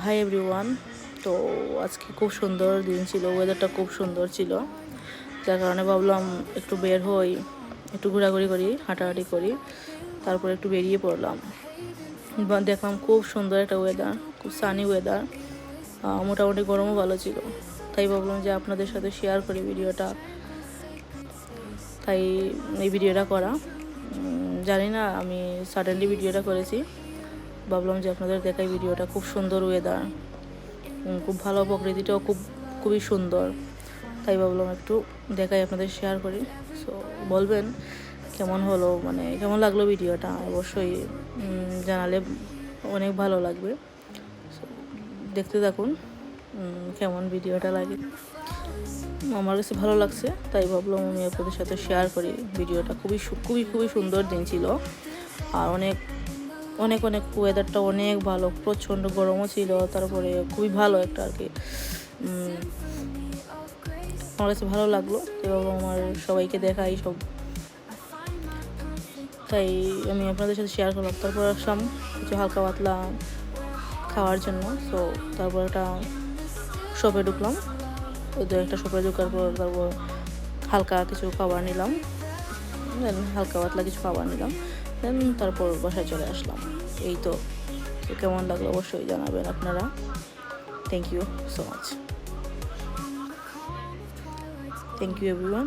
Hi everyone. তো আজকে খুব সুন্দর দিন ছিল, ওয়েদারটা খুব সুন্দর ছিল, যার কারণে ভাবলাম একটু বের হই, একটু ঘোরাঘুরি করি, হাঁটাহাঁটি করি। তারপর একটু বেরিয়ে পড়লাম, দেখলাম খুব সুন্দর একটা ওয়েদার, খুব সানি ওয়েদার, মোটামুটি গরমও ভালো ছিল। তাই ভাবলাম যে আপনাদের সাথে শেয়ার করি ভিডিওটা, তাই এই ভিডিওটা করা। জানি না, আমি সাডেনলি ভিডিওটা করেছি, ভাবলাম যে আপনাদের দেখাই ভিডিওটা। খুব সুন্দর ওয়েদার, খুব ভালো, প্রকৃতিটাও খুবই সুন্দর, তাই ভাবলাম একটু দেখাই, আপনাদের শেয়ার করি। সো বলবেন কেমন হলো, মানে কেমন লাগলো ভিডিওটা, অবশ্যই জানালে অনেক ভালো লাগবে। সো দেখতে থাকুন কেমন ভিডিওটা লাগে। আমার কাছে ভালো লাগছে, তাই ভাবলাম আমি আপনাদের সাথে শেয়ার করি ভিডিওটা। খুবই সুন্দর দিন ছিল, আর অনেক অনেক অনেক ওয়েদারটা অনেক ভালো, প্রচণ্ড গরমও ছিল, তারপরে খুবই ভালো একটা আর কি। আমার কাছে ভালো লাগলো, এবং আমার সবাইকে দেখাই সব, তাই আমি আপনাদের সাথে শেয়ার করলাম। তারপর আসলাম কিছু হালকা পাতলা খাওয়ার জন্য। সো তারপর একটা শপে ঢুকলাম, ওদের একটা শপে ঢোকার পর তারপর হালকা কিছু খাবার নিলাম, হালকা পাতলা কিছু খাবার নিলাম, দেন তারপর বাসায় চলে আসলাম। এই তো, কেমন লাগলো অবশ্যই জানাবেন আপনারা। Thank you so much, thank you everyone.